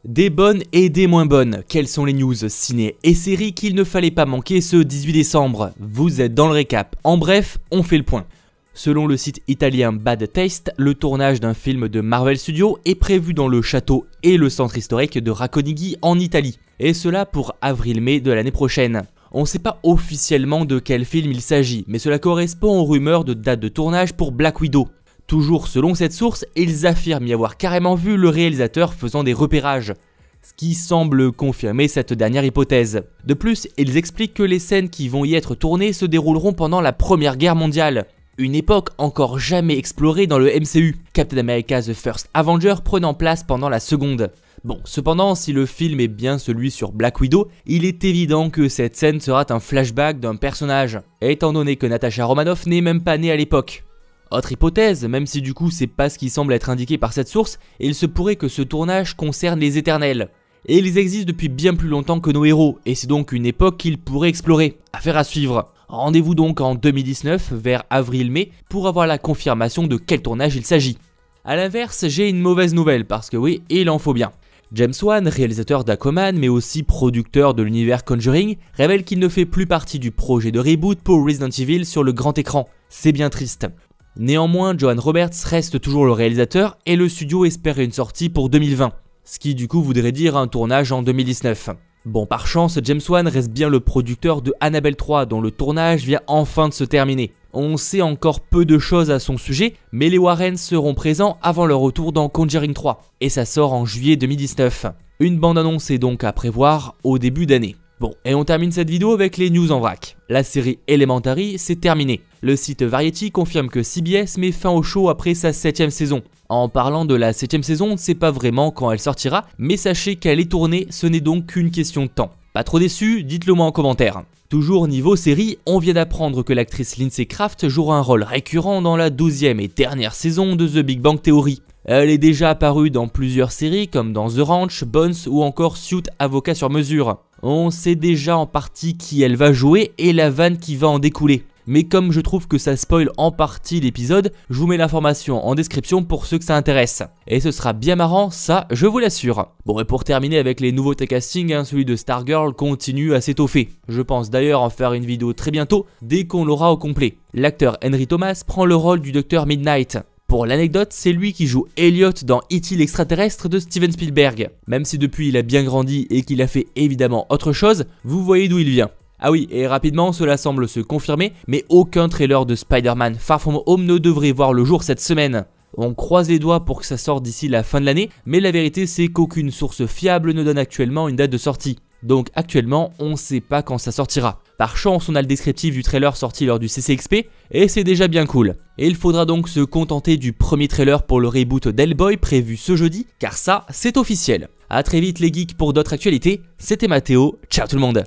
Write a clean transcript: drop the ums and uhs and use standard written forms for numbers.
Des bonnes et des moins bonnes, quelles sont les news ciné et séries qu'il ne fallait pas manquer ce 18 décembre? Vous êtes dans le récap, en bref, on fait le point. Selon le site italien Bad Taste, le tournage d'un film de Marvel Studios est prévu dans le château et le centre historique de Racconighi en Italie, et cela pour avril-mai de l'année prochaine. On ne sait pas officiellement de quel film il s'agit, mais cela correspond aux rumeurs de date de tournage pour Black Widow. Toujours selon cette source, ils affirment y avoir carrément vu le réalisateur faisant des repérages, ce qui semble confirmer cette dernière hypothèse. De plus, ils expliquent que les scènes qui vont y être tournées se dérouleront pendant la Première Guerre mondiale, une époque encore jamais explorée dans le MCU, Captain America The First Avenger prenant place pendant la seconde. Bon, cependant, si le film est bien celui sur Black Widow, il est évident que cette scène sera un flashback d'un personnage, étant donné que Natasha Romanoff n'est même pas née à l'époque. Autre hypothèse, même si du coup c'est pas ce qui semble être indiqué par cette source, il se pourrait que ce tournage concerne les Éternels. Et ils existent depuis bien plus longtemps que nos héros, et c'est donc une époque qu'ils pourraient explorer. Affaire à suivre. Rendez-vous donc en 2019, vers avril-mai, pour avoir la confirmation de quel tournage il s'agit. A l'inverse, j'ai une mauvaise nouvelle, parce que oui, il en faut bien. James Wan, réalisateur d'Aquaman mais aussi producteur de l'univers Conjuring, révèle qu'il ne fait plus partie du projet de reboot pour Resident Evil sur le grand écran. C'est bien triste. Néanmoins, Johan Roberts reste toujours le réalisateur et le studio espère une sortie pour 2020, ce qui du coup voudrait dire un tournage en 2019. Bon, par chance, James Wan reste bien le producteur de Annabelle 3 dont le tournage vient enfin de se terminer. On sait encore peu de choses à son sujet, mais les Warren seront présents avant leur retour dans Conjuring 3, et ça sort en juillet 2019. Une bande-annonce est donc à prévoir au début d'année. Bon, et on termine cette vidéo avec les news en vrac. La série Elementary, c'est terminé. Le site Variety confirme que CBS met fin au show après sa 7ème saison. En parlant de la 7ème saison, on ne sait pas vraiment quand elle sortira, mais sachez qu'elle est tournée, ce n'est donc qu'une question de temps. Pas trop déçu? Dites-le moi en commentaire. Toujours niveau série, on vient d'apprendre que l'actrice Lindsay Craft jouera un rôle récurrent dans la 12ème et dernière saison de The Big Bang Theory. Elle est déjà apparue dans plusieurs séries comme dans The Ranch, Bones ou encore Suit Avocat sur mesure. On sait déjà en partie qui elle va jouer et la vanne qui va en découler. Mais comme je trouve que ça spoil en partie l'épisode, je vous mets l'information en description pour ceux que ça intéresse. Et ce sera bien marrant, ça je vous l'assure. Bon, et pour terminer avec les nouveautés casting, celui de Stargirl continue à s'étoffer. Je pense d'ailleurs en faire une vidéo très bientôt, dès qu'on l'aura au complet. L'acteur Henry Thomas prend le rôle du Dr Midnight. Pour l'anecdote, c'est lui qui joue Elliot dans E.T. l'extraterrestre de Steven Spielberg. Même si depuis il a bien grandi et qu'il a fait évidemment autre chose, vous voyez d'où il vient. Ah oui, et rapidement, cela semble se confirmer, mais aucun trailer de Spider-Man Far From Home ne devrait voir le jour cette semaine. On croise les doigts pour que ça sorte d'ici la fin de l'année, mais la vérité c'est qu'aucune source fiable ne donne actuellement une date de sortie. Donc actuellement, on ne sait pas quand ça sortira. Par chance, on a le descriptif du trailer sorti lors du CCXP, et c'est déjà bien cool. Et il faudra donc se contenter du premier trailer pour le reboot d'Hellboy prévu ce jeudi, car ça, c'est officiel. A très vite les geeks pour d'autres actualités, c'était Mathéo, ciao tout le monde.